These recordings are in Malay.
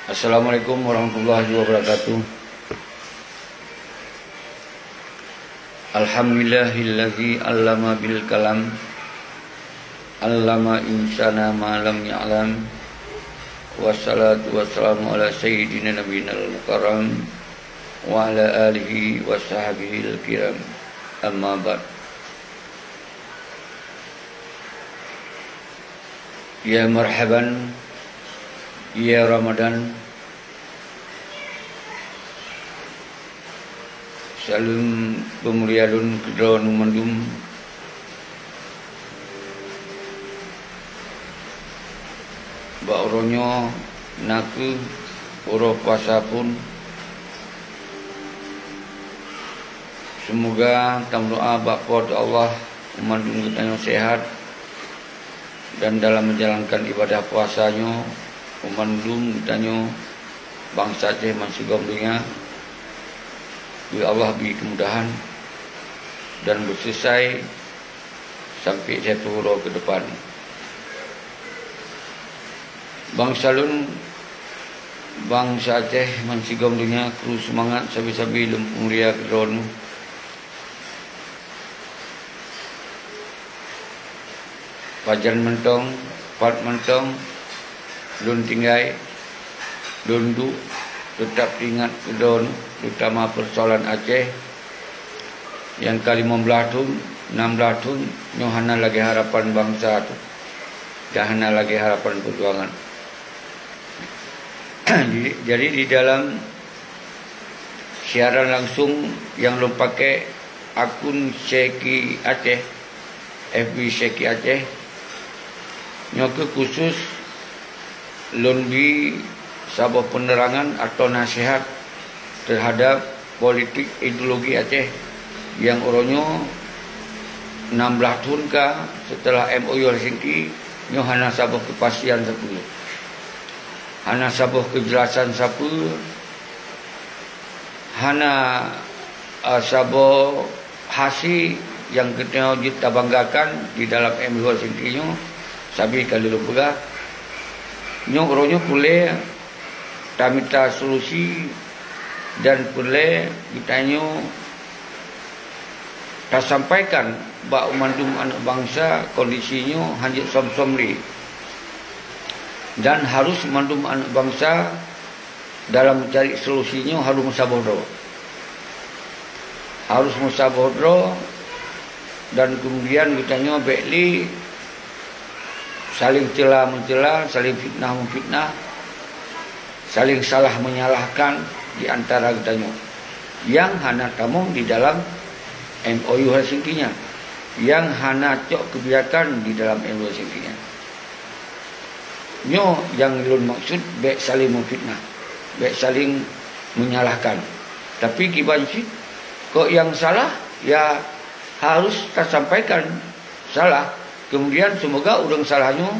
Assalamualaikum warahmatullahi wabarakatuh. Alhamdulillahillazi 'allama bil kalam, 'allama insana ma lam ya'lam. Wassalatu wassalamu ala sayyidina nabiyinal mukarram wa ala alihi wa sahbihi al-kiram. Amma ba'd. Ya marhaban, ya Ramadan. Salam pemuliaan kedua numandum. Bauronyo naku oro puasa pun. Semoga tam doa bakpot Allah umandum kita sehat, dan dalam menjalankan ibadah puasanya umandum kita bangsa Aceh masih gomdunya. Ya Allah beri kemudahan dan berselesai sampai 1 hari ke depan. Bangsa Lun, bangsa Aceh masih gomdunya kru semangat sabi-sabi lempung ria kedron. Pajan mentong, pat mentong, Lun tinggai, Lundu tetap ingat kedon, terutama persoalan Aceh yang ke-15 tahun, 16 tahun, nyohana lagi harapan bangsa tu, jahana lagi harapan perjuangan. Jadi di dalam siaran langsung yang Lun pakai akun Syeki Aceh, FB Syeki Aceh, nyoke khusus Lun bi sebuah penerangan atau nasihat terhadap politik ideologi Aceh yang orangnya 16 tahun kah setelah MOU Helsinki nyo hana sebuah kepastian siapa, hana sebuah kejelasan siapa, hana sebuah hasil yang kita banggakan di dalam MOU Helsinki nyo sabi kali lupa nyo orangnya boleh tak minta solusi dan boleh ditanya tak sampaikan bak umandum anak bangsa kondisinya hanya som-somri, dan harus umandum anak bangsa dalam mencari solusinya harus musabodo, dan kemudian ditanya bekli saling celah-mencela, saling fitnah-memfitnah, saling salah menyalahkan di antara kitanya yang hana tamu di dalam MOU Helsinki-nya, yang hana cok kebijakan di dalam MOU Helsinki-nya. Nyo yang Lun maksud baik saling memfitnah, baik saling menyalahkan. Tapi kibanci kok yang salah ya harus tersampaikan salah. Kemudian semoga orang salahnya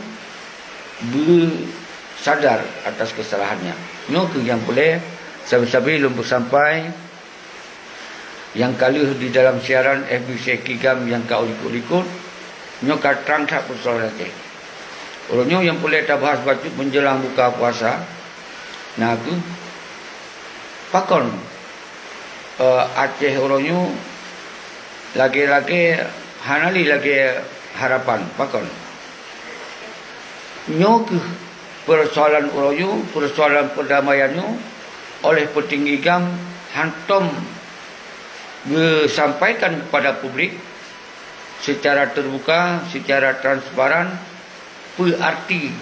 sadar atas kesalahannya. Nyo yang boleh sabi-sabi lumpur sampai yang kali di dalam siaran FBC Kigam yang kau ikut-ikut nyo katrang tak persoalan Aceh. Orangnya yang boleh tak bahas baca menjelang buka puasa. Nah aku pakon Aceh orangnya lagi-lagi hanali lagi harapan pakon nyo ke persoalan orangnya, persoalan perdamaiannya oleh petinggi GAM hantom disampaikan kepada publik secara terbuka, secara transparan, arti,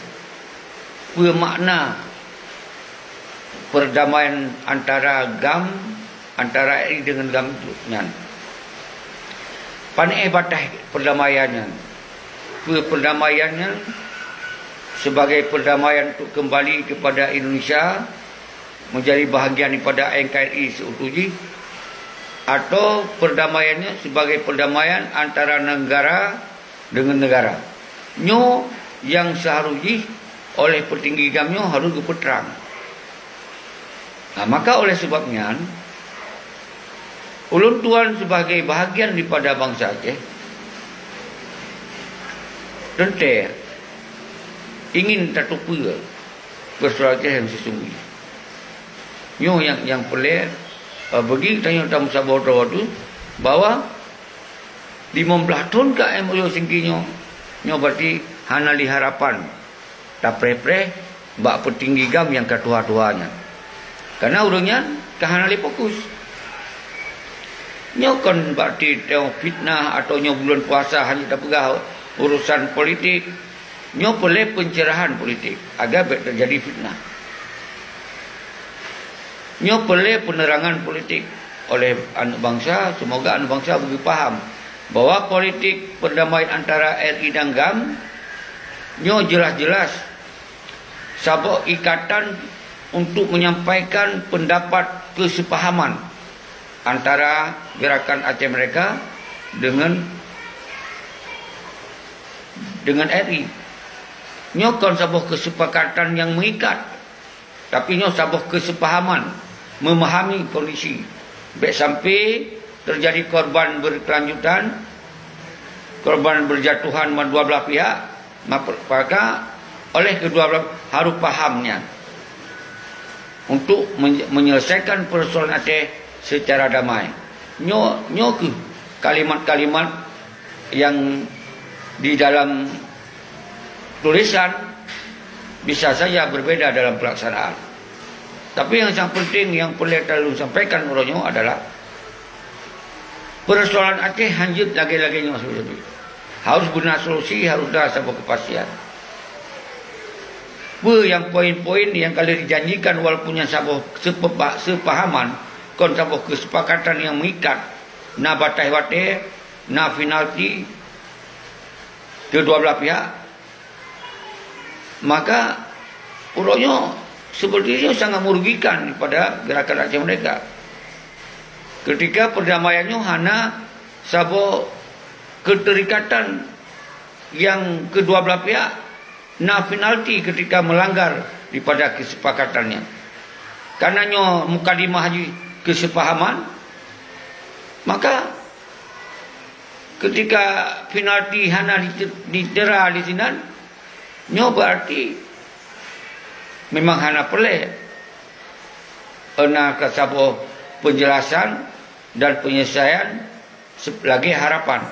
makna perdamaian antara GAM, antara RI dengan GAM itu nyan. Panai batah perdamaiannya, perdamaiannya sebagai perdamaian untuk kembali kepada Indonesia menjadi bahagian daripada NKRI seutuhnya, atau perdamaiannya sebagai perdamaian antara negara dengan negara. Nyo yang seharusnya oleh petinggi GAMnya harus berperang. Nah, maka oleh sebabnya ulun tuan sebagai bahagian daripada bangsa Aceh, tentu ingin tak tupu persoalan Aceh yang sesungguhnya. Nyo yang pelik bagi tanya tamu Sabah tu bahwa 15 tahun ke MOU singkinyo nyo berarti hanali harapan tak pre-pre bak petinggi gam yang ketua-tuanya. Karena urangnya kehanali fokus. Nyo kon berarti tengok fitnah atau nyo bulan puasa hanya tak pegah urusan politik. Nyo boleh pencerahan politik agar terjadi fitnah. Nyo boleh penerangan politik oleh anak bangsa. Semoga anak bangsa lebih faham bahwa politik perdamaian antara RI dan GAM nyo jelas-jelas sabuk ikatan untuk menyampaikan pendapat kesepahaman antara gerakan Aceh mereka dengan RI. Nyo kon sabuk kesepakatan yang mengikat, tapi nyo sabuk kesepahaman memahami kondisi. Baik sampai terjadi korban berkelanjutan, korban berjatuhan dua belah pihak, maka oleh kedua belah harus pahamnya untuk menyelesaikan persoalan Aceh secara damai. Nyo ke kalimat-kalimat yang di dalam tulisan bisa saja berbeda dalam pelaksanaan. Tapi yang sangat penting yang perlu terlalu sampaikan olehnya adalah persoalan Aceh hanjut lagi-lagi harus guna solusi, harus ada sebuah kepastian. Yang poin-poin yang kalau dijanjikan walaupun yang sebuah sepahaman, kon sebuah kesepakatan yang mengikat, na batai-batai, na finalti kedua belah pihak, maka urutnya sepertinya sangat merugikan kepada gerakan Aceh mereka. Ketika perdamaiannya hanya sebuah keterikatan yang kedua belah pihak, na penalti ketika melanggar daripada kesepakatannya. Karenanya mukadimah haji kesepahaman, maka ketika penalti hanya ditera di sini, nyo berarti memang hanya pelik ana kasabo penjelasan dan penyelesaian lagi harapan.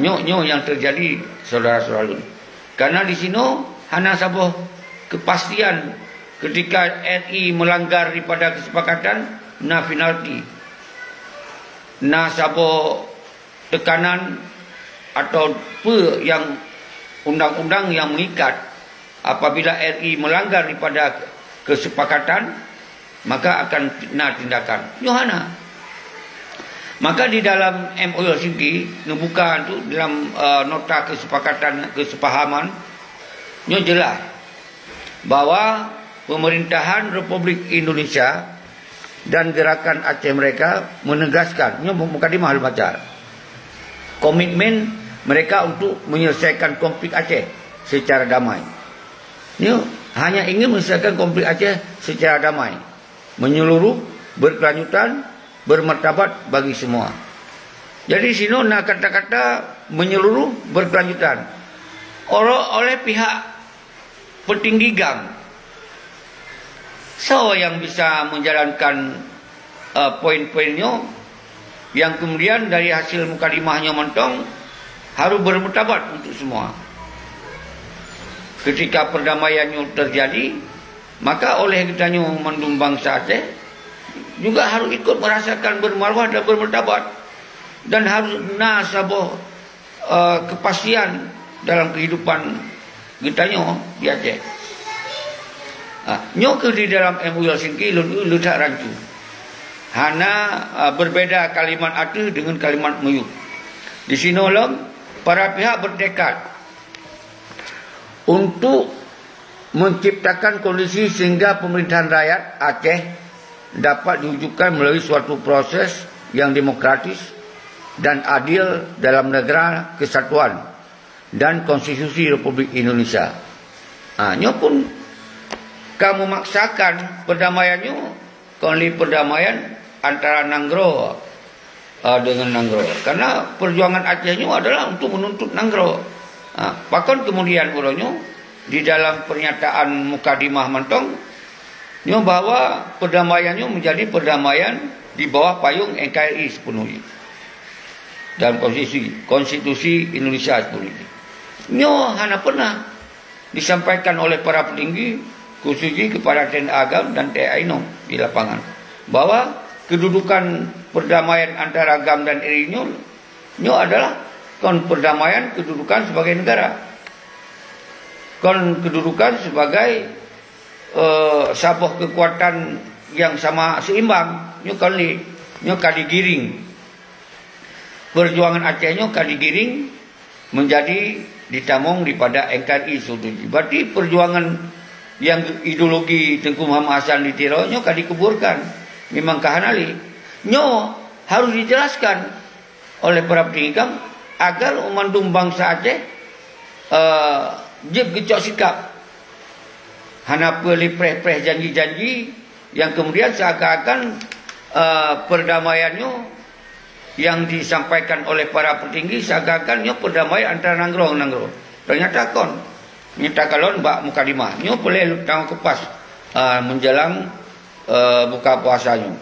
Nyo yang terjadi saudara-saudara. Karena di sini hanya sebuah kepastian ketika RI melanggar daripada kesepakatan, na penalti, na sebuah tekanan atau yang undang-undang yang mengikat. Apabila RI melanggar daripada kesepakatan, maka akan tindakan. Yohana. Maka di dalam MOU Helsinki ngebuka tu dalam nota kesepahaman nyo jelas bahwa pemerintahan Republik Indonesia dan gerakan Aceh mereka menegaskan, nyo mukadimah al baca, komitmen mereka untuk menyelesaikan konflik Aceh secara damai. Nyo hanya ingin menyelesaikan konflik Aceh secara damai, menyeluruh, berkelanjutan, bermartabat bagi semua. Jadi sini nak kata-kata menyeluruh, berkelanjutan oleh pihak petinggi GAM. So yang bisa menjalankan poin-poinnya yang kemudian dari hasil mukadimahnya mentong harus bermartabat untuk semua. Ketika perdamaiannya terjadi, maka oleh kitanya mendung bangsa Aceh juga harus ikut merasakan bermarwah dan bermartabat, dan harus sebuah kepastian dalam kehidupan kitanya di Aceh. Nyoke di dalam MOU Helsinki letak rancu. Hana berbeda kalimat Aceh dengan kalimat Melayu. Di sini para pihak bertekad untuk menciptakan kondisi sehingga pemerintahan rakyat Aceh dapat diwujudkan melalui suatu proses yang demokratis dan adil dalam negara kesatuan dan konstitusi Republik Indonesia. Nyo pun kamu memaksakan perdamaiannya, kali perdamaian antara Nanggro dengan Nanggro, karena perjuangan Acehnya adalah untuk menuntut Nanggro. Bahkan kemudian orangnya di dalam pernyataan mukadimah mentong nyo bahwa perdamaiannya menjadi perdamaian di bawah payung NKRI sepenuhnya dan konstitusi Indonesia sepenuhnya. Nyo hanya pernah disampaikan oleh para petinggi khususnya kepada TNI Agam dan TNI Aino di lapangan bahwa kedudukan perdamaian antara Agam dan RI nyo adalah kon perdamaian kedudukan sebagai negara, kon kedudukan sebagai sabuh kekuatan yang sama seimbang. Nyo kali giring perjuangan Aceh nyo kali giring menjadi ditamong daripada NKRI Suduji. Berarti perjuangan yang ideologi Tengku Muhammad Hasan di Tiro nyo kali kuburkan. Memang kahanali nyo harus dijelaskan oleh para petinggi agar umandung bangsa Aceh jeb gecok sikap hana pelih-pelih janji-janji yang kemudian seakan-akan perdamaiannya yang disampaikan oleh para petinggi seakan-akan perdamaian antara nanggro. Ternyata nyata kalon Mbak Mukadimah nyo boleh tanggung kepas menjelang buka puasanya.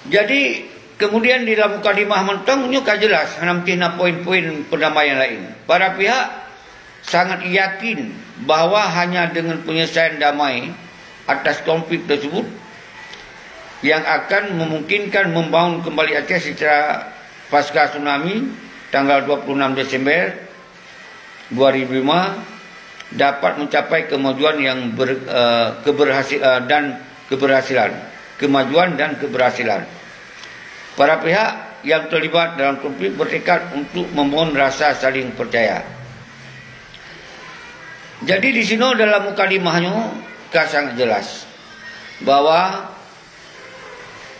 Jadi kemudian di dalam mukadimah mentong nyo jelas hanamtina poin-poin perdamaian lain. Para pihak sangat yakin bahwa hanya dengan penyelesaian damai atas konflik tersebut yang akan memungkinkan membangun kembali Aceh secara pasca tsunami tanggal 26 Desember 2005 dapat mencapai kemajuan yang kemajuan dan keberhasilan. Para pihak yang terlibat dalam konflik bertekad untuk membangun rasa saling percaya. Jadi di sini dalam mukadimahnya sangat jelas bahwa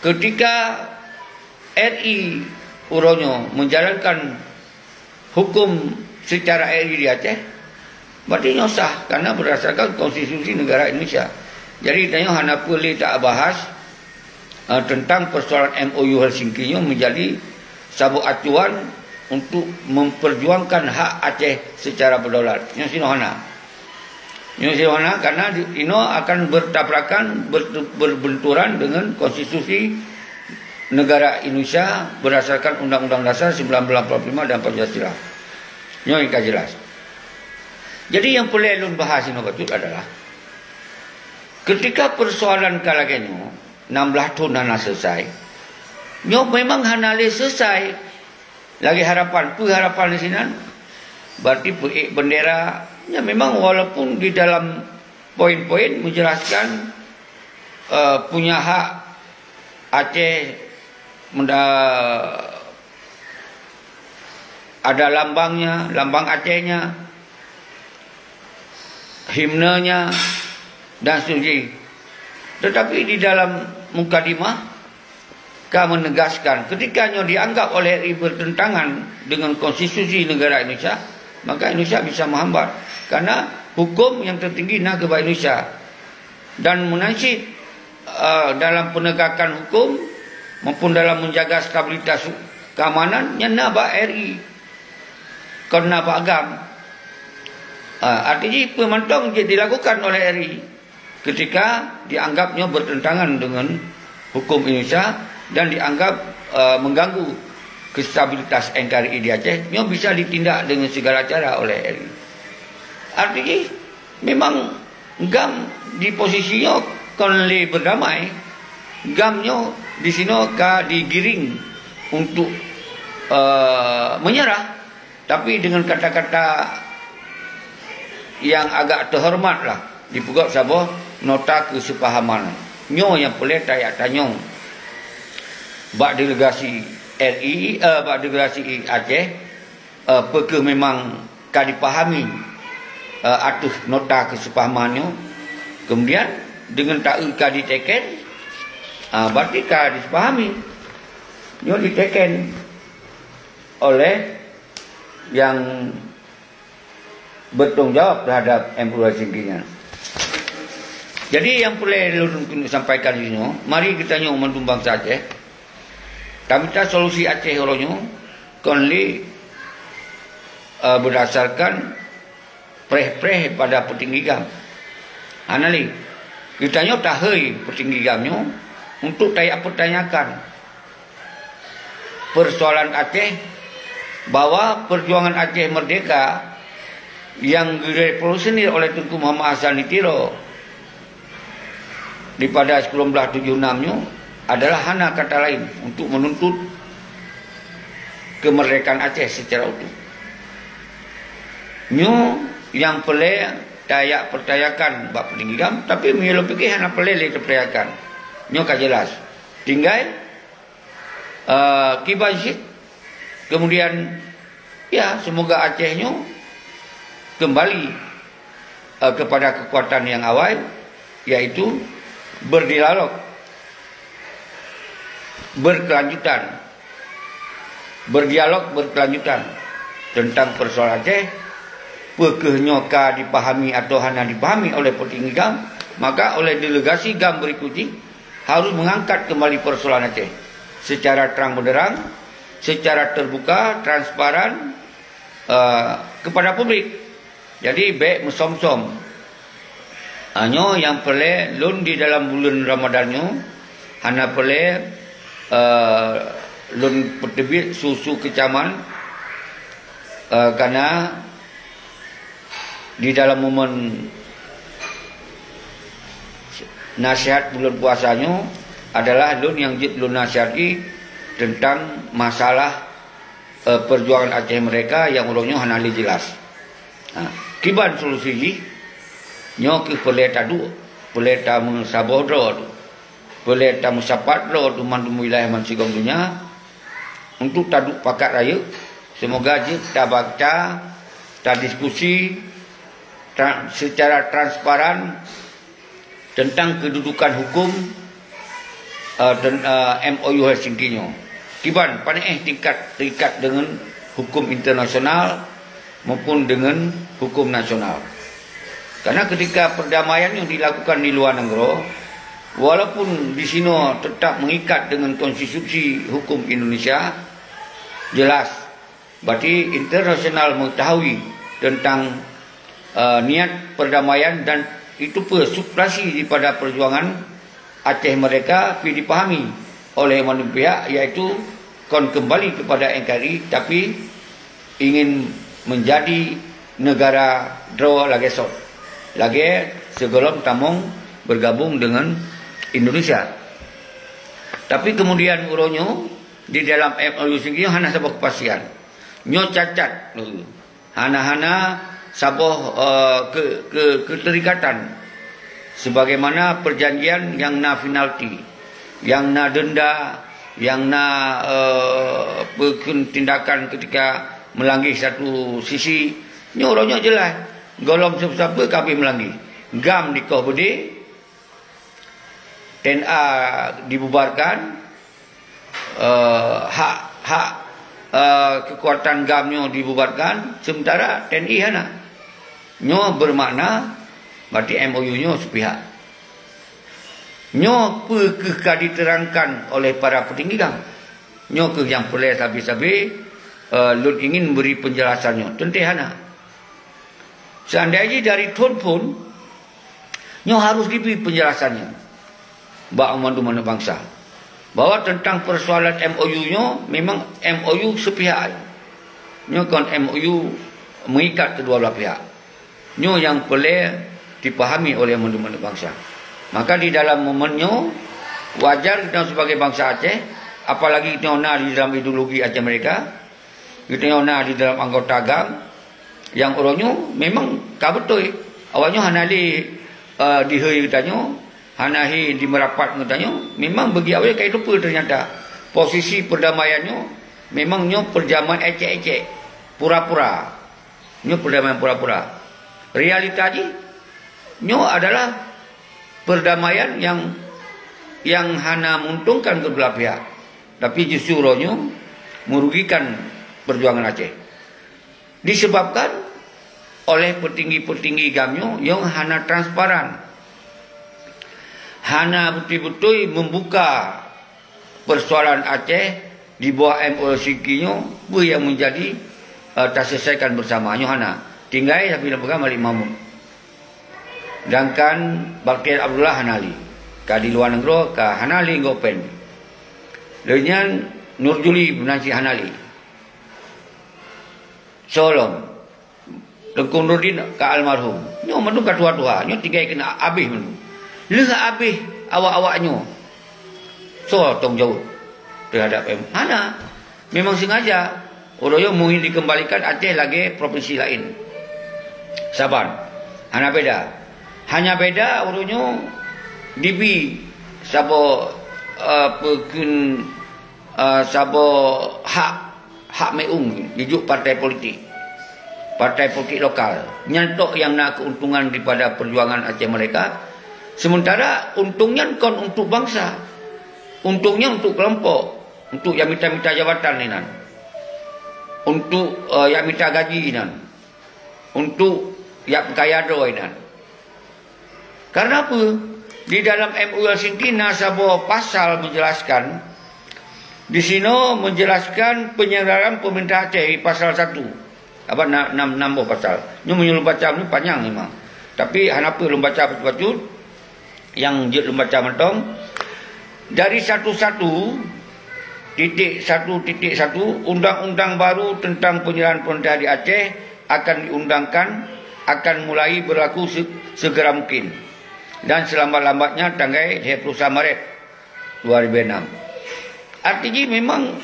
ketika RI uronyo menjalankan hukum secara RI di Aceh, berarti sah karena berdasarkan konstitusi negara Indonesia. Jadi tanya hana boleh tak bahas tentang persoalan MOU Helsinki menjadi sabuk acuan untuk memperjuangkan hak Aceh secara berdaulat. Nyosinohana karena ini akan bertabrakan berbenturan dengan konstitusi negara Indonesia berdasarkan Undang-Undang Dasar 1945 dan Pancasila. Ini jelas. Jadi yang perlu ulun bahas ini betul adalah ketika persoalan kalagenyo 16 tahun hana selesai. Nyo memang hana selesai. Lagi harapan di sini. Berarti bendera ya memang walaupun di dalam poin-poin menjelaskan punya hak Aceh ada lambangnya, lambang Acehnya, himnenya dan seterusnya. Tetapi di dalam mukadimah menegaskan ketika dianggap oleh RI bertentangan dengan konstitusi negara Indonesia, maka Indonesia bisa menghambat karena hukum yang tertinggi negara Indonesia dan menasib dalam penegakan hukum maupun dalam menjaga stabilitas keamanan nyana ba RI karena ba agam. Artinya pemantauan dilakukan oleh RI ketika dianggapnya bertentangan dengan hukum Indonesia dan dianggap mengganggu kestabilitas NKRI di Aceh, nyo bisa ditindak dengan segala cara oleh RI. Artinya memang GAM di posisinya konle berdamai, GAM-nyo di sini digiring untuk menyerah, tapi dengan kata-kata yang agak terhormat lah, dibuat sebuah nota kesepahaman. Nyo yang boleh tayak tanyong bak delegasi RI, bak delegasi Aceh, perke memang dipahami atus nota kesepahamannya, kemudian dengan tak diteken, berarti disepahami, nyo diteken oleh yang bertanggung jawab terhadap MOU Helsinki-nya. Jadi yang perlu sampaikan di sini, mari kita nyo membantu bangsa Aceh. Kita solusi Aceh oronyo konli berdasarkan preh-preh pada petinggi gam. Anali kita nyo tahai petinggi gamnyo untuk tayak pertanyakan persoalan Aceh, bahwa perjuangan Aceh merdeka yang direvolusioner oleh Tunku Muhammad Hassan Tiro di pada 1976 nyo adalah hana kata lain untuk menuntut kemerdekaan Aceh secara utuh. Nyo yang pelai tayak pertayakan bab petinggi gam, tapi milo fikir hana pelai le pertayakan. Nyo ka jelas. Tinggal kiban syit. Kemudian ya semoga Aceh nyo kembali kepada kekuatan yang awal, yaitu berdialog berkelanjutan, berdialog berkelanjutan tentang persoalan Aceh. Pekehnya ka dipahami atau hanya dipahami oleh petinggi gam, maka oleh delegasi gam berikutnya harus mengangkat kembali persoalan Aceh secara terang benderang, secara terbuka, transparan kepada publik. Jadi baik mesom-som. Hanya yang pelai lun di dalam bulan Ramadannya, hanya pelai lun pertebit susu kecaman karena di dalam momen nasihat bulan puasanya adalah lun yang lun nasihati tentang masalah perjuangan Aceh mereka yang orangnya hanali jelas. Kiban solusi nyo ke peleta du, peleta musabodro tu, peleta musapatro tu mandu wilayah mansigong dunia untuk taduk pakat raya. Semoga kita baca, kita diskusi secara transparan tentang kedudukan hukum dan MOU Helsinki nyo. Kiban panai tingkat dengan hukum internasional maupun dengan hukum nasional. Karena ketika perdamaian yang dilakukan di luar negara, walaupun di sini tetap mengikat dengan konstitusi hukum Indonesia, jelas berarti internasional mengetahui tentang niat perdamaian, dan itu substansi daripada perjuangan Aceh mereka dipahami oleh mandu pihak, iaitu kon kembali kepada NKRI tapi ingin menjadi negara draw lagi sok lagi sebelum tamong bergabung dengan Indonesia. Tapi kemudian uronyo di dalam MOU sendiri hana sabah kepastian nyo cacat hana sabah keterikatan sebagaimana perjanjian yang na penalti, yang na denda, yang na tindakan ketika melanggar satu sisi. Nyorongnya jelas golong siapa kami melanggar. Gam dikoh bede, TNA dibubarkan, hak kekuatan gamnya dibubarkan, sementara TNI hana. Nyo bermakna berarti MOU-nya sepihak. Nyo pekah diterangkan oleh para petinggi gam. Nyo ke yang boleh habis-habis lun ingin beri penjelasannya. Tentihana. Seandainya dari Tun pun nyo harus diberi penjelasannya. Bak umandu mana bangsa. Bahwa tentang persoalan MOU-nya memang MOU sepihak. Nyo kan MOU mengikat kedua belah pihak. Nyo yang boleh dipahami oleh mana-mana bangsa. Maka di dalam momennya wajar kita sebagai bangsa Aceh, apalagi kita nak di dalam ideologi Aceh mereka, kita nak di dalam anggota agam yang orangnya memang kabetul. Awalnya hanali dihei katanya, hanahi di merapat katanya, memang bagi awal kayak itu ternyata posisi perdamaiannya memangnya perjamuan ecek-ecek, pura-pura. Nyo perdamaian pura-pura. Realitanya nyo adalah perdamaian yang hanya menguntungkan kedua pihak, tapi justru nyo merugikan perjuangan Aceh. Disebabkan oleh petinggi-petinggi gamnyo yang hanya transparan, hanya betul-betul membuka persoalan Aceh di bawah MOU yang menjadi terselesaikan bersama. Nyo hana tinggal tapi lembaga Malik Mahmud. Sedangkan Baktiar Abdullah Hanali. Ka di luar negara ka Hanali ngopen. Dengan Nurjuli Penansi Hanali. Solong. Tengku Nurdin ka almarhum. Nyo mandu ka tua-tua, nyo tinggal kena habis mandu. Lega habis awak-awaknya. So tong jauh terhadap Hana memang sengaja orang mau dikembalikan Aceh lagi provinsi lain. Saban. Hana beda. Hanya beda orangnya dibi sabo pekun sabo hak meung dijuk partai politik. Partai politik lokal. Nyantok yang nak keuntungan daripada perjuangan Aceh mereka. Sementara untungnya kon untuk bangsa. Untungnya untuk kelompok. Untuk yang minta-minta jabatan ni nan. Untuk yang minta gaji nan. Untuk yang kayado nan. Karena apa? Di dalam MUU Helsinki sebuah pasal menjelaskan. Di sini menjelaskan penyelenggaraan pemerintah Aceh pasal 1. Apa 6 pasal. Ini menyuruh baca ni panjang memang. Tapi kenapa belum baca betul-betul? Yang je belum baca mentong. Dari 1.1.1 undang-undang baru tentang penyerahan pemerintah di Aceh akan diundangkan, akan mulai berlaku segera mungkin. Dan selambat-lambatnya tanggal 21 Maret 2006. Artinya memang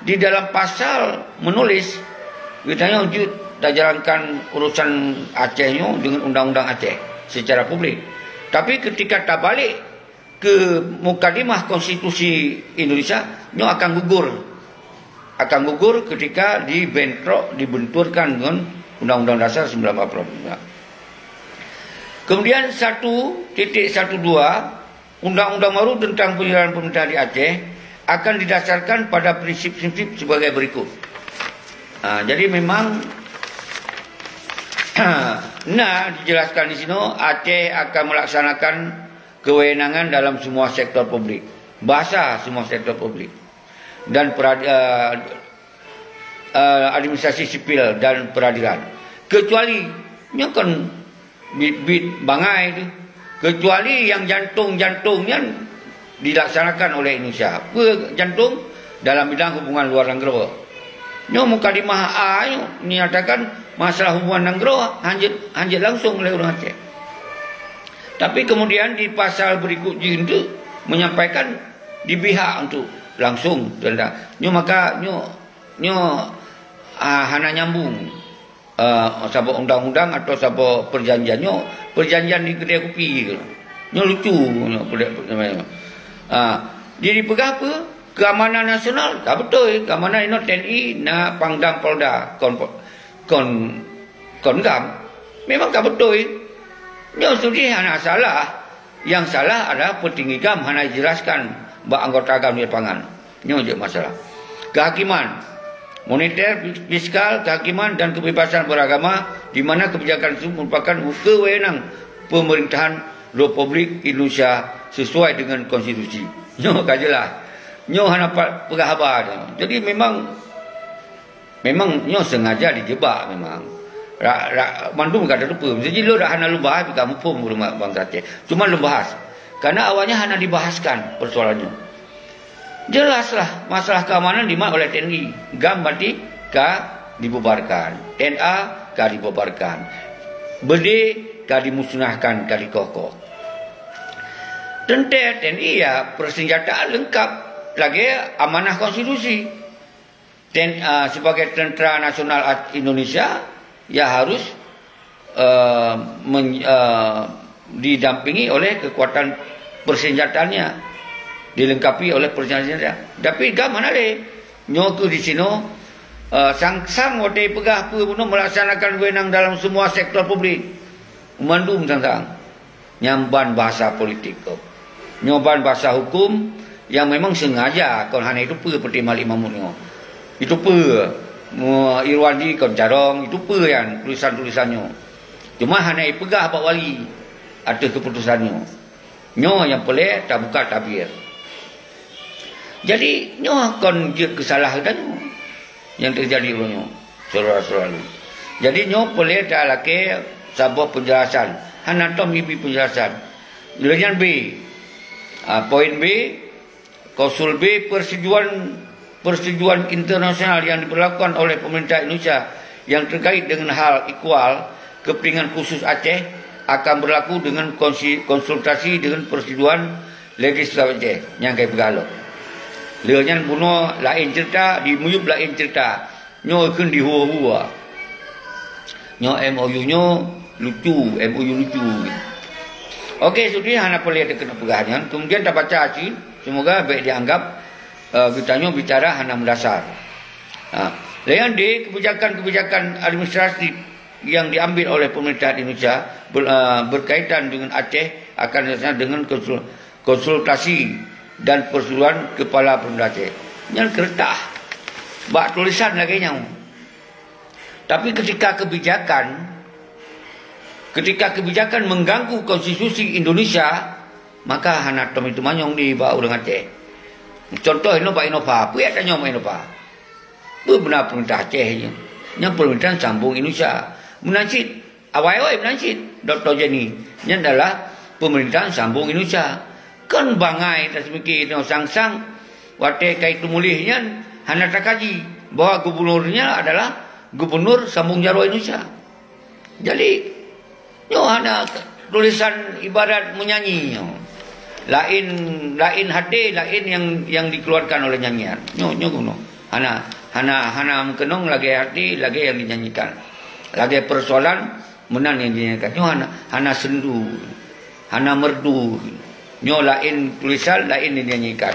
di dalam pasal menulis katanya wujud dah jalankan urusan Acehnya dengan undang-undang Aceh secara publik. Tapi ketika tak balik ke mukadimah konstitusi Indonesia, nyo akan gugur. Akan gugur ketika dibenturkan dengan Undang-Undang Dasar 1945. Kemudian 1.12 Undang-Undang baru tentang penyelenggaraan pemerintah di Aceh akan didasarkan pada prinsip-prinsip sebagai berikut. Jadi memang dijelaskan di sini Aceh akan melaksanakan kewenangan dalam semua sektor publik, bahasa semua sektor publik, dan administrasi sipil dan peradilan. Kecuali kan bit bangai itu, kecuali yang jantung-jantungnya dilaksanakan oleh Indonesia. Jantung dalam bidang hubungan luar negara. Nyo mukadimah A nyatakan masalah hubungan negara hanjit langsung oleh orang Aceh. Tapi kemudian di pasal berikut itu menyampaikan di pihak untuk langsung tentang maka hana nyambung sabuk undang-undang atau sabuk perjanjian di kedai kopi gitu. Lucu jadi pegah apa? Keamanan nasional tak betul. Keamanan ini TNI na Pangdam Polda Kongam memang tak betul. Nyo sudi hana salah. Yang salah adalah petinggi GAM hana jelaskan bak anggota GAM di lapangan. Nyo je masalah. Kehakiman, moneter, fiskal, kehakiman dan kebebasan beragama di mana kebijakan itu merupakan kewenangan pemerintahan Republik Indonesia sesuai dengan konstitusi. Nyo kajelah. Nyo hana pegah habar. Jadi memang nyo sengaja dijebak memang. Mandum kata lupa. Jadi lo dah hana lu bahas kamu pun rumah bangsa Aceh. Cuma lu bahas. Karena awalnya hana dibahaskan persoalannya. Jelaslah masalah keamanan dimana oleh TNI. GAM berarti dibubarkan. TNA dibubarkan. BD dimusnahkan dikokoh. Tentara TNI ya persenjataan lengkap. Lagi amanah konstitusi. Sebagai tentera nasional Indonesia ya harus didampingi oleh kekuatan persenjataannya, dilengkapi oleh persenjataan. Tapi gak mana deh nyoku di sini sang odai pegah pun melaksanakan wewenang dalam semua sektor publik. Mandum sang nyamban bahasa politik nyoban bahasa hukum yang memang sengaja kon hana itu seperti Malik Mahmud itu Irwandi kon carong itu yang tulisan-tulisannya. Cuma hana pegah Pak Wali atas keputusannya. Nyo yang pelik tak buka tabir. Jadi nyo kon kesalahan yang terjadi olehnya saudara-saudara. Jadi nyo boleh tak laki sebuah penjelasan. Hana tom ibi penjelasan. Layan B. Poin B, klausul B, persetujuan internasional yang diberlakukan oleh pemerintah Indonesia yang terkait dengan hal ikhwal kepentingan khusus Aceh akan berlaku dengan konsultasi dengan persetujuan legislatif Aceh yang kaya bergalak. Layan bunuh lain cerita, dimuyub lain cerita. Nyo akan dihua-hua. Nyo MOU nyo lucu, MOU lucu. Okey, sudi hana perlu ada kena pegangan. Kemudian tak baca hasil, semoga baik dianggap kita nyo bicara hana mendasar. Layan D, kebijakan administratif yang diambil oleh pemerintah Indonesia berkaitan dengan Aceh akan dilaksanakan dengan konsultasi dan persetujuan kepala pemerintah Aceh. Yang keretah, bak tulisan lagi nyau. Tapi ketika kebijakan mengganggu konstitusi Indonesia, maka hana tom itu manyong di bawah orang Aceh. Contoh Innova, apa ya tanya Innova? Benar pemerintah Aceh je. Yang pemerintahan sambung Indonesia. Menansit, awal-awal menansit Dr. Jenny. Yang adalah pemerintahan sambung Indonesia. Kan bangai tak semikir sang-sang wate kait mulihnya hana tak kaji bahwa gubernurnya adalah gubernur sambung Jawa Indonesia. Jadi nyo hana tulisan ibarat menyanyi. Lain hati, lain yang dikeluarkan oleh nyanyian. Nyo kuno. Hana kenong lagi hati, lagi yang dinyanyikan. Lagi persoalan menang yang dinyanyikan. Nyo hana sendu, hana merdu. Nyo lain tulisan, lain yang dinyanyikan.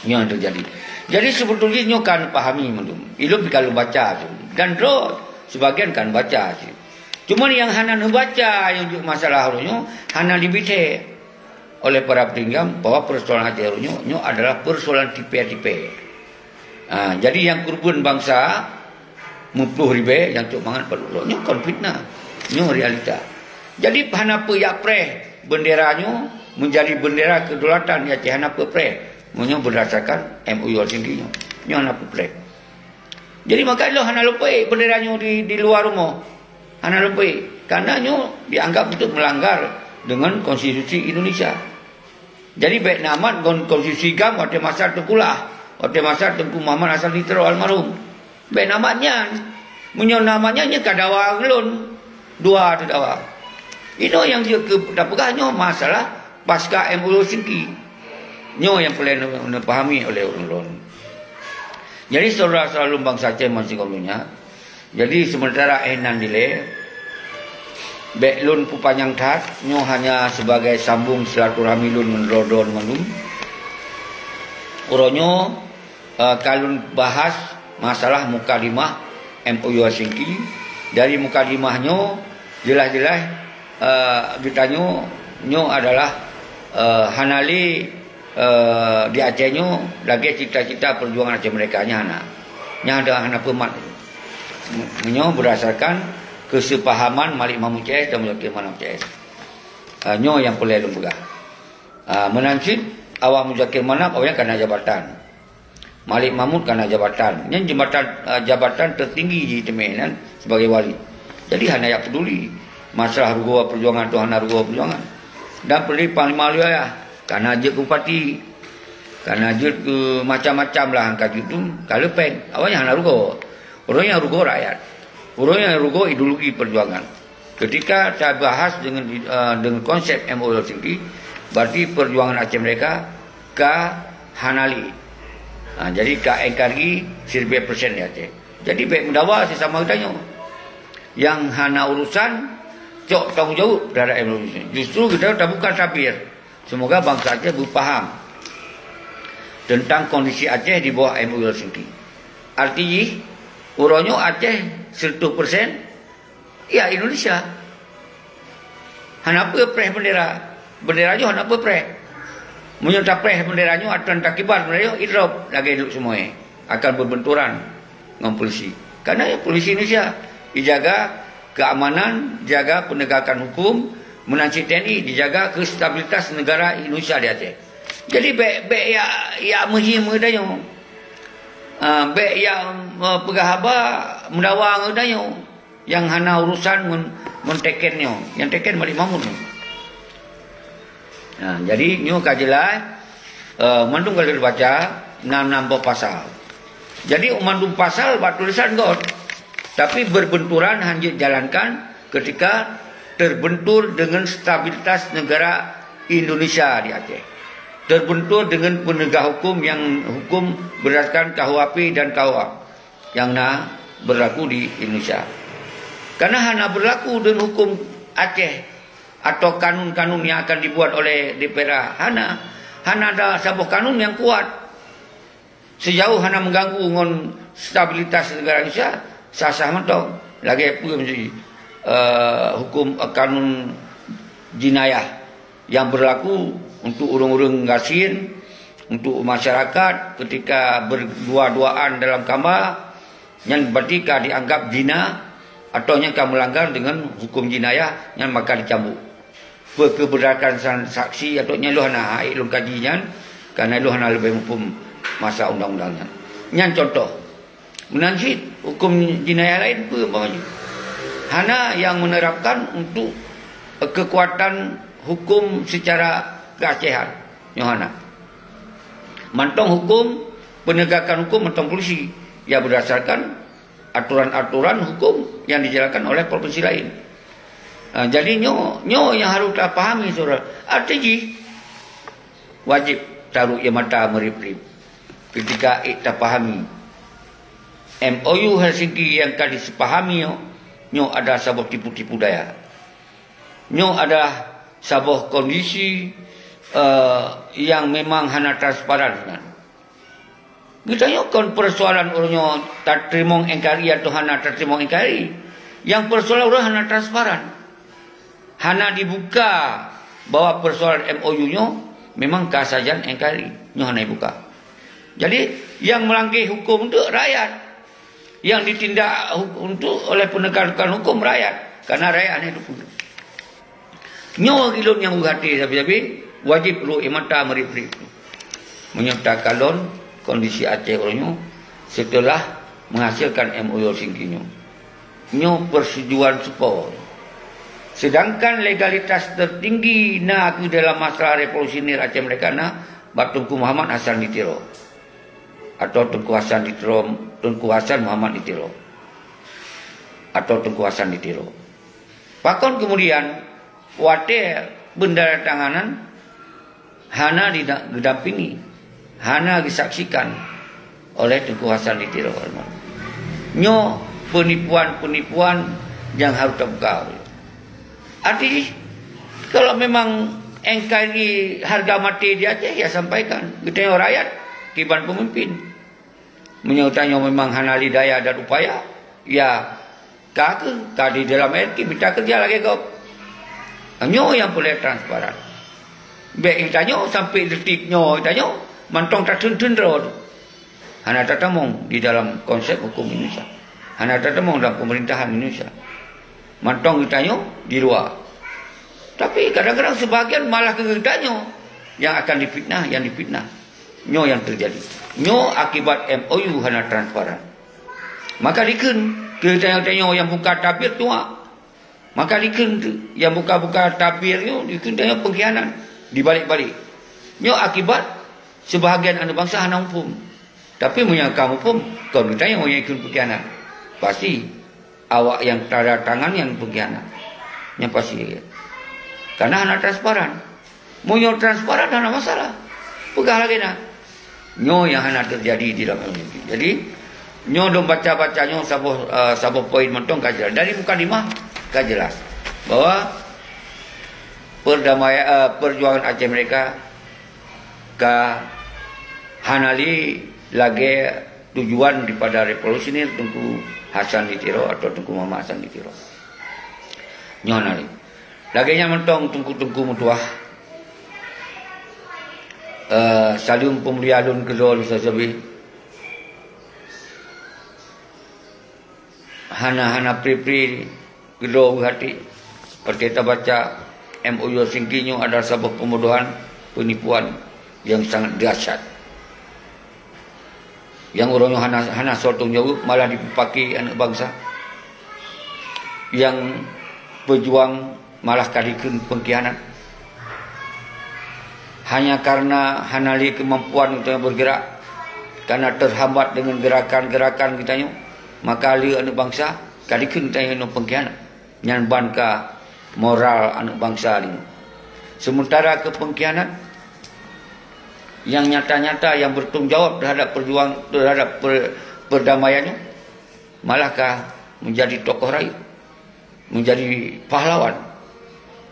Nyo yang terjadi. Jadi sebetulnya nyo kan pahami malum. Ilmu kalau baca tu. Dan sebagian kan baca sih. Cuma yang hana baca yang masalah nyo hana dibite oleh para peninggal bahwa persoalan Aceh nyo adalah persoalan tipe-tipe. Jadi yang kurban bangsa 50,000 yang cuk mangan perlu nyo kon fitnah, nyo realita. Jadi hana pe ya pre bendera nyo menjadi bendera kedaulatan Aceh hana pe pre. Nyo berdasarkan MOU sendiri nyo hana pe pre. Jadi maka lo hana lupai bendera nyo di luar rumah. Hana lupai karena nyo dianggap untuk melanggar dengan konstitusi Indonesia. Jadi baik namat konstitusi gam waktu masa terkulah, waktu masa Tengku Muhammad Hasan Litero almarhum. Baik namatnya, menyo namanya nya kadawa gelun, dua terdawa. Itu yang dia kedapatkan nyo masalah pasca MOU Singki. Nyo yang perlu dipahami oleh orang-orang. Jadi saudara-saudara lumbang Aceh masih kalunya. Jadi sementara enan dile Beklun pupanyang tat nyo hanya sebagai sambung silaturahmi lun menrodon manum. Uronyo kalun bahas masalah mukadimah MOU Singki. Dari mukadimahnya jelas-jelas ditanya nyo adalah hanali di Aceh nyo lagi cita-cita perjuangan Aceh mereka hana hana pemat. Nyo berdasarkan kesepahaman Malik Mahmud CS dan Muzakir Manap CS. Nyo yang boleh lembaga. Menancit awak Muzakir Manap awalnya karena jabatan. Malik Mahmud karena jabatan. Yang jabatan tertinggi di Temenan sebagai wali. Jadi hanya yang peduli masalah rugo perjuangan tu hana rugo perjuangan. Dan peduli Panglima Wilayah karena je bupati. Karena je ke macam-macam lah angkat itu. Kalau pen awalnya hana rugo. Orang yang rugo rakyat. Orang yang rugo ideologi perjuangan. Ketika saya bahas dengan konsep MOU Singki, berarti perjuangan Aceh mereka ke Hanali. Jadi ke NKRI 100% di Aceh. Jadi baik mendawa sesama kita yang hana urusan cok tanggung jawab terhadap MOU. Justru kita tak bukan tabir. Semoga bangsa Aceh berpaham tentang kondisi Aceh di bawah MOU Singki. Artinya uronyo Aceh 100% ya Indonesia. Hana apa preh bendera? Benderanya hana apa preh? Menyerta preh benderanya akan takibar benderanya idrop lagi hidup semua akan berbenturan dengan polisi. Karena ya, polisi Indonesia dijaga keamanan, jaga penegakan hukum, menanci TNI dijaga kestabilitas negara Indonesia di Aceh. Jadi baik ya muhim mudanya. Baik yang pegahaba mendawang udanya yang hana urusan mentekennya, yang teken balik mamun. Nah, jadi nyo kajelas mandung kalau dibaca 6 pasal. Jadi mandung pasal buat tulisan God, tapi berbenturan hanya jalankan ketika terbentur dengan stabilitas negara Indonesia di Aceh. Terbentur dengan penegak hukum yang hukum berdasarkan KUHP dan KUA yang berlaku di Indonesia. Karena hanya berlaku dengan hukum Aceh atau kanun-kanun yang akan dibuat oleh DPR, hanya ada sebuah kanun yang kuat. Sejauh hanya mengganggu dengan stabilitas negara Indonesia, sah-sah mentong. Lagi apa mesti hukum kanun jinayah yang berlaku untuk orang-orang ngasin, untuk masyarakat ketika berdua-duaan dalam kamar, yang berarti dianggap zina atau yang akan melanggar dengan hukum jinayah yang maka dicambuk. Keberatan saksi atau yang lu hana ilmu kajian karena lu hana lebih hukum masa undang-undangnya. Yang contoh, menansit hukum jinayah lain pun umpamanya. Hana yang menerapkan untuk kekuatan hukum secara keacehan. Yohana. Mantong hukum, penegakan hukum mantong polisi yang berdasarkan aturan-aturan hukum yang dijalankan oleh provinsi lain. Jadi nyo yang harus kita pahami saudara. Artinya wajib taruh ia mata merip-rip ketika kita pahami MOU Helsinki yang kali sepahami nyo ada sebuah tipu-tipu daya. Nyo ada sebuah kondisi yang memang hanya transparan. Kita kan persoalan orangnya tak terima engkari atau hanya tak terima engkari. Yang persoalan orang hanya transparan. Hanya dibuka bahwa persoalan MOU-nya memang kesajan engkari. Nyo hanya dibuka. Jadi yang melanggar hukum untuk rakyat. Yang ditindak untuk oleh penegakan hukum rakyat. Karena rakyat hanya itu. Nyo gilun yang berhati tapi wajib lu imata merip-rip menyerta kalon kondisi Aceh orangnya setelah menghasilkan MOU Helsinki nyo persetujuan sepol. Sedangkan legalitas tertinggi aku dalam masalah revolusi Aceh mereka Tunku Muhammad Hasan ditiro atau Tunku Hasan Muhammad ditiro atau Tunku Hasan ditiro. Pakon kemudian wate bendera tanganan hana didampingi, hana disaksikan oleh Tunku Hasan ditiro. Nyo penipuan-penipuan yang harus terbuka. Artinya kalau memang NKRI harga mati di Aceh ya sampaikan. Kita yang rakyat kiban pemimpin. Menyautannya memang hana daya dan upaya ya kaki di dalam RK minta kerja lagi kau. Nyo yang boleh transparan. Baik itanyo sampai detik nyo itanyo mantong tak tentera tu. Hana tatamong di dalam konsep hukum Indonesia. Hana tatamong dalam pemerintahan Indonesia. Mantong itanyo di luar. Tapi kadang-kadang sebagian malah ke itanyo yang akan difitnah, yang difitnah. Nyo yang terjadi. Nyo akibat MOU hana transparan. Maka diken ke itanyo yang buka tabir tua. Maka diken yang buka-buka tabir nyo diken itanyo pengkhianat. Dibalik-balik. Nyo akibat sebahagian anak bangsa hana hukum. Tapi menyangka hukum, kau ditanya mau yang ikut pengkhianat. Pasti awak yang tanda tangan yang pengkhianat. Yang pasti. Karena hana transparan. Mau nyo transparan hana masalah. Pegah lagi nak. Nyo yang hana terjadi di dalam ini. Jadi nyo dong baca-baca nyo sabuh poin mentong kajelas. Dari bukan lima kajelas bahwa perdamaian perjuangan Aceh mereka ke hanali lagi tujuan daripada revolusi ini Tunku Hasan ditiro atau Tunku Muhammad Hasan ditiro. Nyonali. Lagi mentong tungku mutuah. Salum pemulialun kedol sasabi. Hana pri kedol hati. Seperti kita baca MOU Helsinki adalah sebuah pembodohan, penipuan yang sangat dahsyat. Yang orangnya hana sotong jauh malah dipaki anak bangsa. yang berjuang malah kadikun pengkhianat. Hanya karena hanali kemampuan kita bergerak, karena terhambat dengan gerakan-gerakan kita nyo, maka ali anak bangsa kadikun kita yang pengkhianat, nyan ka moral anak bangsa ini. Sementara ke pengkhianat yang nyata-nyata yang bertanggung jawab terhadap perdamaiannya, malahkah menjadi tokoh rakyat, menjadi pahlawan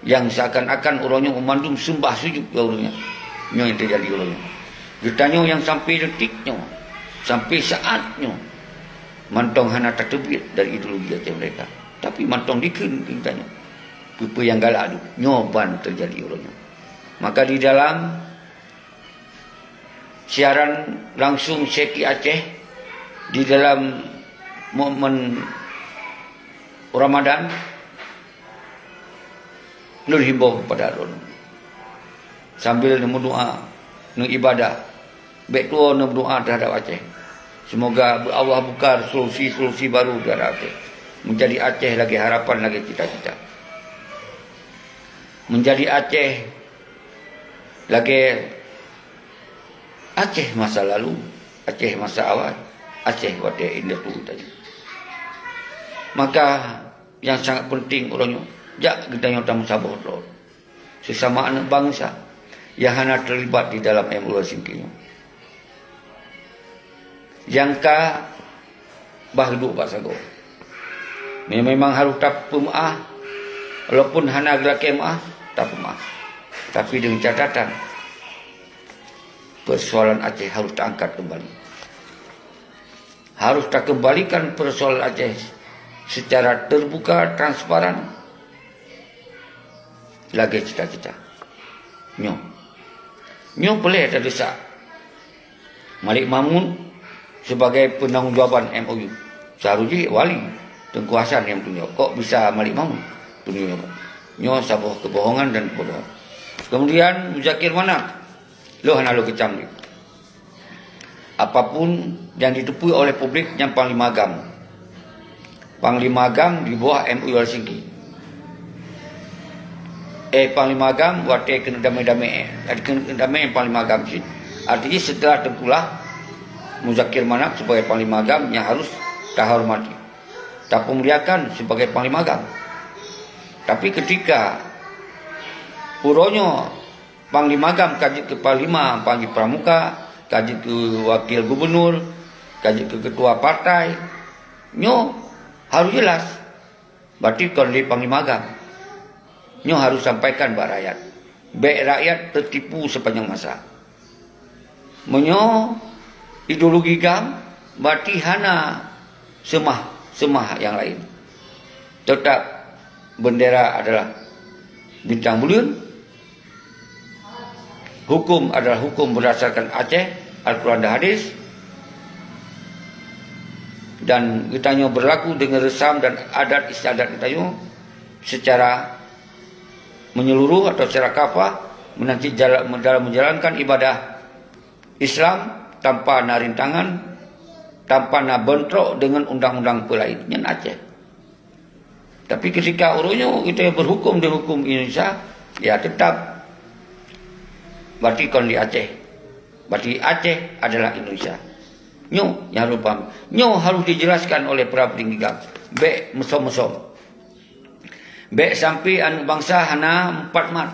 yang seakan-akan orangnya memandung sembah sujud ke orangnya. Yang terjadi orangnya. Getanya yang sampai detiknya, sampai saatnya, mantong hana tak terbit dari ideologi Aceh mereka. Tapi mantong dikun kitanya. Apa yang galak tu, nyoban terjadi orangnya. Maka di dalam siaran langsung Seki Aceh, di dalam momen Ramadan, nur himbau kepada orang sambil nemu doa, nemu ibadah, baik tua nemu doa terhadap Aceh. Semoga Allah buka solusi-solusi baru terhadap Aceh, menjadi Aceh lagi harapan, lagi cita-cita, menjadi Aceh lagi Aceh masa lalu, Aceh masa awal, Aceh pada indah tu tadi. Maka yang sangat penting orangnya, jak kita yang tamu sabar sesama anak bangsa yang hanya terlibat di dalam MUI Singkino. Yang ka bahdu Pak Sago. Memang harus tak pemaaf, walaupun hanya gerak maaf, tak pemaaf. Tapi dengan catatan, persoalan Aceh harus diangkat kembali. Harus tak kembalikan persoalan Aceh secara terbuka, transparan. Lagi cita-cita. Nyo boleh ada desak Malik Mamun sebagai penanggungjawab MOU. Seharusnya wali Tengku Hasan yang tunjuk. Kok bisa Malik Mamun tunjuk? Nyo sabuh kebohongan dan kebodohan. Kemudian Muzakir Manap, lo hana lo kecam ni. Apapun yang ditepui oleh publik yang Panglima Agam. Panglima Agam di bawah MUI Helsinki. Panglima Agam wate kena damai-damai. Kena damai Panglima Agam sini. Artinya setelah tengkulah Muzakir Manap sebagai Panglima Agam yang harus tak hormati, tak pemuliakan sebagai Panglima Agam. Tapi ketika uronyo Panglima Agam kaji ke Panglima, panggil pramuka, kaji ke wakil gubernur, kaji ke ketua partai, nyo harus jelas. Berarti kalau di Panglima Agam, nyo harus sampaikan kepada rakyat. Baik rakyat tertipu sepanjang masa. Menyo ideologi gam, berarti hana semah yang lain. Tetap bendera adalah bintang bulan. Hukum adalah hukum berdasarkan Aceh, Al-Quran dan Hadis. Dan kita berlaku dengan resam dan adat istiadat kita secara menyeluruh atau secara kafah dalam menjalankan ibadah Islam tanpa narintangan, tanpa nak bentrok dengan undang-undang pelainnya Aceh. Tapi ketika urunyo kita berhukum dengan hukum Indonesia, ya tetap berarti kon di Aceh. Berarti Aceh adalah Indonesia. Nyo yang harus paham. Nyo harus dijelaskan oleh para petinggi gam. Bek mesom-mesom. Bek sampai anak bangsa hana 4 mat.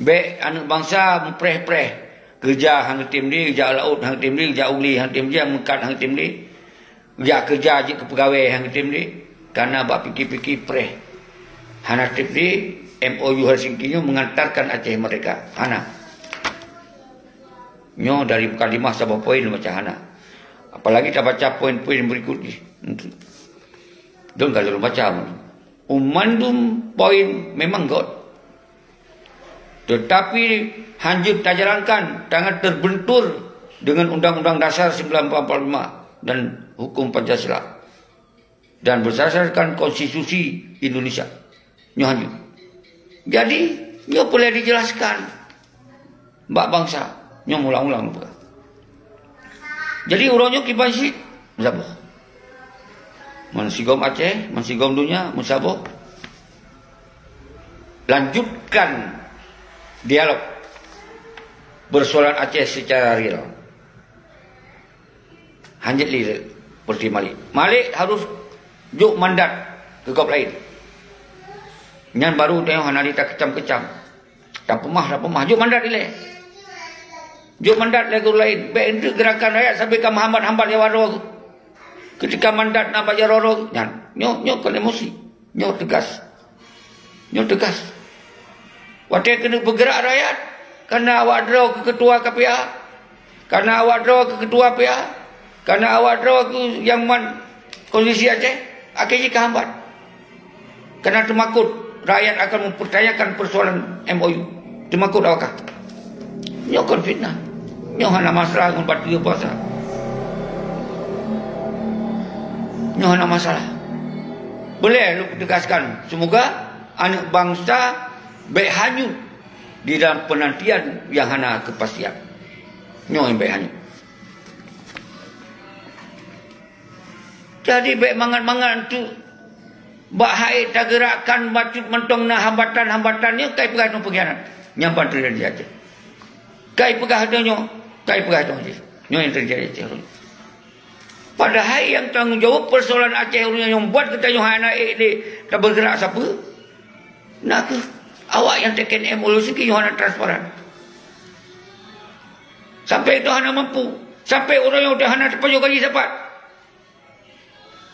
Bek anak bangsa mempreh-preh. Kerja hang tim dia, kerja laut hang tim dia, kerja uli hang tim dia, mengkat hang tim dia. Kerja je ke pegawai hang tim dia. Karena bak fikir-fikir preh. Hana tim dia, MOU Helsinki mengantarkan Aceh mereka. Hana. Nyo dari kalimah sabah poin macam hana. Apalagi tak baca poin-poin berikut ni. Don't kalau baca. Umandum poin memang God. Tetapi hanjib tak jalankan, tangan terbentur dengan Undang-Undang Dasar 1945 dan hukum Pancasila dan berdasarkan konstitusi Indonesia. Nyo hanjib. Jadi nyo boleh dijelaskan mbak bangsa, nyo ulang-ulang. Jadi urangnya kibansi zabah. Mensigom Aceh, mensigom dunia, Sabah. Lanjutkan dialog persoalan Aceh secara real. Hanjit li seperti Malik. Malik harus juk mandat ke kop lain. Nyan baru tengok hanari tak kecam-kecam. Tak pemah. Juk mandat ile. Juk mandat lagi lain. Baik itu gerakan rakyat sampai ke Muhammad Hambal Jawaro. Ketika mandat nak baca roro, nyok kena emosi, nyok tegas. Waktu kena bergerak rakyat, karena awak draw ke ketua KPA, karena awak draw ke ketua PA, karena awak draw ke yang kondisi Aceh, akhirnya kehambat. Karena termakut rakyat akan mempertanyakan persoalan MOU. Termakut awakah? Nyok kon fitnah, nyok hana masalah dengan parti puasa. Ini ada masalah. Boleh lu tegaskan. Semoga anak bangsa baik hanyut di dalam penantian yang hana kepastian. Ini yang baik hanyut. Jadi baik mangan-mangan tu bahai tak gerakkan bacut mentong na hambatan-hambatannya kai pegah no pengkhianat. Nyampan terjadi aja. Kai pegah adanya, kai pegah tu aja. Ini yang terjadi aja. Padahal yang tanggungjawab persoalan Aceh yang buat kita yang anak ini tak bergerak siapa? Nak ke? Awak yang tekan MOU sikit yang anak transparan. Sampai itu anak mampu. Sampai orang yang dah anak terpajak gaji dapat.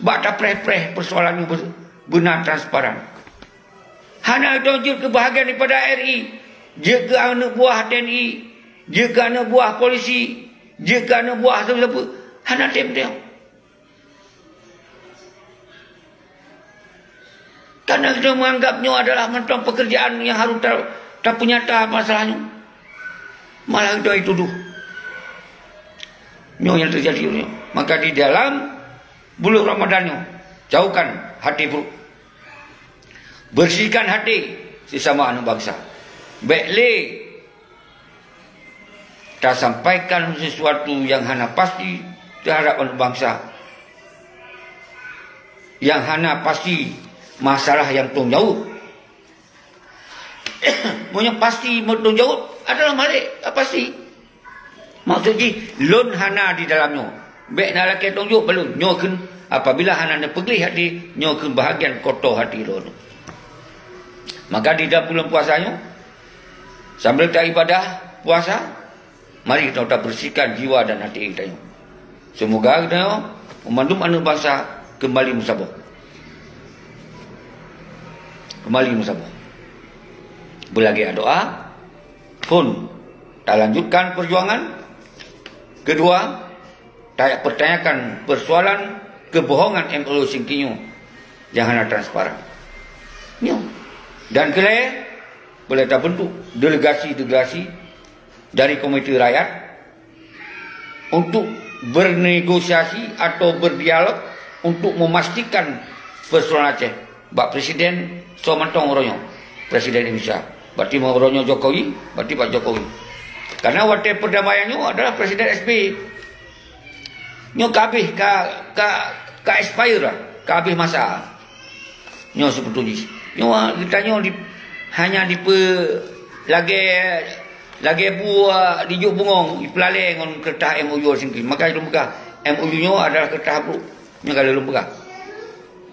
Bak tak preh-preh persoalan yang benar transparan. Hana tunjuk kebahagiaan daripada RI. Jaga anak buah TNI. Jaga anak buah polisi. Jaga anak buah siapa-siapa. Hana tem-tem. Karena kita menganggapnya adalah mentang pekerjaan yang harus tak punya masalahnya. Malah kita tuduh. Ini yang terjadi. Maka di dalam bulan Ramadannya, jauhkan hati buruk. Bersihkan hati sesama anak bangsa. Baiklah, tak sampaikan sesuatu yang hana pasti terhadap anak bangsa. Yang hana pasti masalah yang tong jauh. Yang pasti tong jauh adalah Malik. Pasti. Maksudnya lon hana di dalamnya. Baik nak laki tong jauh belum. Nyokin apabila hana nak pergi hati, nyokin bahagian kotor hati lon. Maka di dalam bulan puasanya, sambil kita ibadah puasa, mari kita bersihkan jiwa dan hati kita. Semoga kita memandum anak bangsa kembali musabah. Kembali musabah. Berlagi doa pun tak lanjutkan perjuangan. Kedua, tak pertanyakan persoalan kebohongan MOU Singkinyo jangan transparan. Dan kelih boleh tak bentuk delegasi-delegasi dari komite rakyat untuk bernegosiasi atau berdialog untuk memastikan persoalan Aceh. Bak Presiden Somantong Oronyo, Presiden Indonesia. Berarti mau Oronyo Jokowi, berarti Pak Jokowi. Karena waktu perdamaiannya adalah Presiden SB. Nyo kabih ka expire lah, kabih masa. Nyo sebetulnya. Nyo ditanya hanya di lagi buah di juk bungong ipelale ngon kertas MOU singkin. Maka itu muka MOU nyo adalah kertas bro. Nyo kalau lu pegang.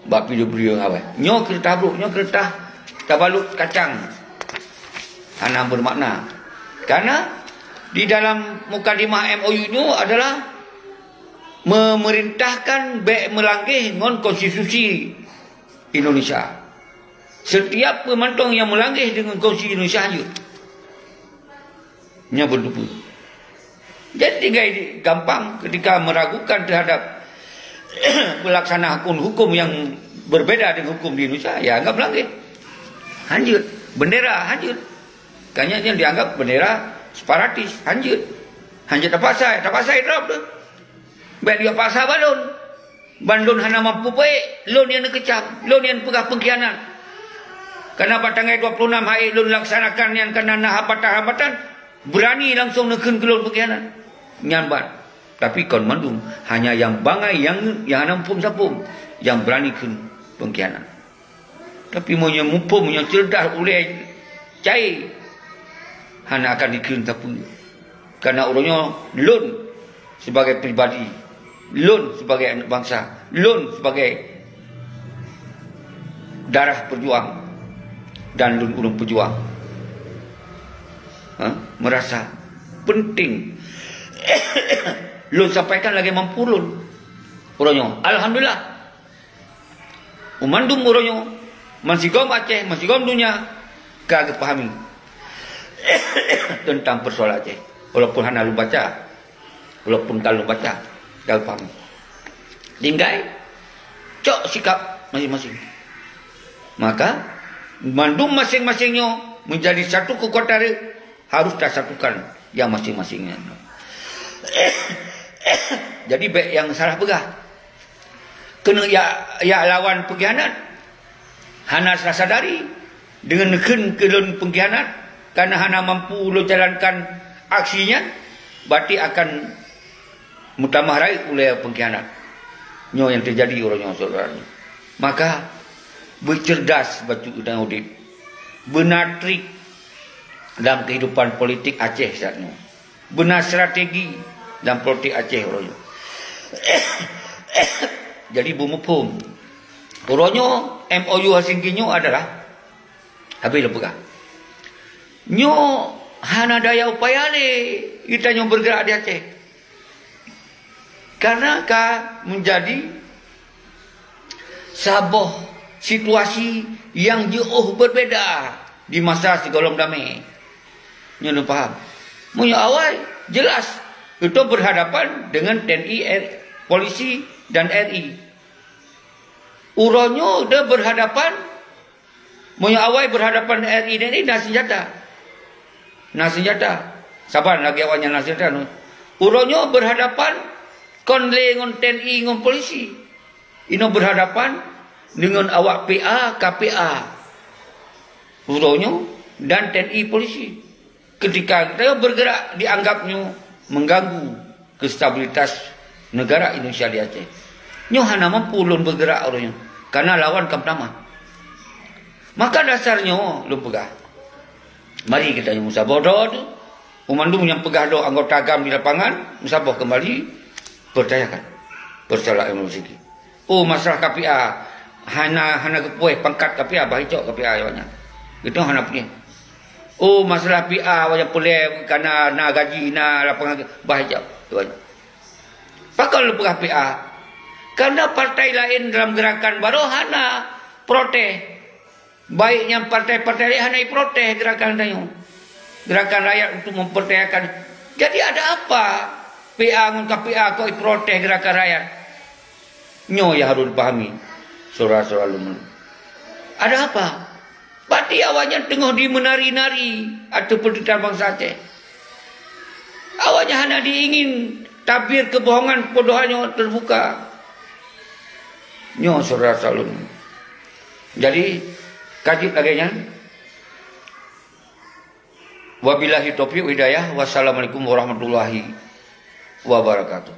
Bak video beliau apa? Nyo kertas bro, nyo kertas tabalut kacang. Ana bermakna. Karena di dalam mukadimah MOU nyo adalah memerintahkan baik melanggar ngon konstitusi Indonesia. Setiap pemantong yang melanggar dengan konstitusi Indonesia hanyut. Nya berdupu. Jadi tinggal gampang ketika meragukan terhadap pelaksanaan hukum yang berbeda dengan hukum di Indonesia, ya anggap melanggar. Hanyut. Bendera hanyut. Kayaknya yang dianggap bendera separatis, hanyut. Hanyut apa saya? Tak pasai drop tu. Baik dia pasal balon. Bandun hana mampu baik, lon yang kecam, lon yang pegah pengkhianat. Karena pada tanggal 26 hari lon laksanakan yang kena hambatan-hambatan, berani langsung neken ke lon pengkhianat. Nyambat. Tapi kon mandum hanya yang bangai yang hana pum sapum. yang berani ke pengkhianat. Tapi punya mumpung punya cerdas oleh cair hana akan dikira apa. Kerana orangnya lun sebagai pribadi, lun sebagai anak bangsa, lun sebagai darah perjuang dan lun ulung pejuang. Merasa penting lun sampaikan lagi mampu lun orangnya. Alhamdulillah umandum orangnya masih gom Aceh, masih gom dunia kagak pahami tentang persoalan Aceh. Walaupun hana lu baca, walaupun kalau baca kagak pahami. Tinggai cok sikap masing-masing. Maka mandum masing-masingnya menjadi satu kekuatan, harus disatukan yang masing-masingnya. Jadi baik yang salah pegah kena ya lawan pengkhianat. Hana sadari dengan neken kelon pengkhianat, karena hana mampu lo jalankan aksinya, berarti akan mutamahrai oleh pengkhianat. Nyo yang terjadi orangnya saudara. Maka bercerdas baju dan udip, benar trik dalam kehidupan politik Aceh saatnya, benar strategi dalam politik Aceh orangnya. Jadi bumupum orangnya MOU Helsinki-nyo adalah habis lepegah. Nyo hana daya upaya le kita nyo bergerak di Aceh. Karena menjadi sebuah situasi yang jauh berbeda di masa segolong damai. Nyo faham. Punya awal jelas itu berhadapan dengan TNI, polisi dan RI. Uronyo dia berhadapan, punya awal berhadapan RI dan ini dah senjata. Nah senjata. Sabar lagi awalnya nah senjata. Uronyo berhadapan konle dengan TNI dengan polisi. Ino berhadapan dengan awak PA, KPA. Uronyo dan TNI polisi. Ketika dia bergerak dianggapnya mengganggu kestabilitas negara Indonesia di Aceh. Nyo hana mampu lun bergerak orangnya karena lawan kam pertama. Maka dasarnya lu pegah. Mari kita musabah tu. Umandum yang pegah do anggota agam di lapangan, musabah kembali percayakan. Percaya ilmu segi. Oh masalah KPA hana kepuai pangkat KPA bahicok KPA banyak. Itu hana punya. Oh masalah PA banyak boleh karena na gaji na lapangan bahicok banyak. Pakal lu pegah PA. Karena partai lain dalam gerakan baru hana protes. Baiknya partai-partai lain hana protes gerakan itu. Gerakan rakyat untuk mempertahankan. Jadi ada apa? PA dengan KPA kau protes gerakan rakyat. Nyo yang harus dipahami. Saudara-saudara lumur. Ada apa? Berarti awalnya tengah di menari-nari atau pendirian bangsa Aceh. Awalnya hanya diingin tabir kebohongan kebodohannya terbuka. Nyo saudara salun. Jadi kaji lagi nya. Wabillahi taufiq hidayah. Wassalamualaikum warahmatullahi wabarakatuh.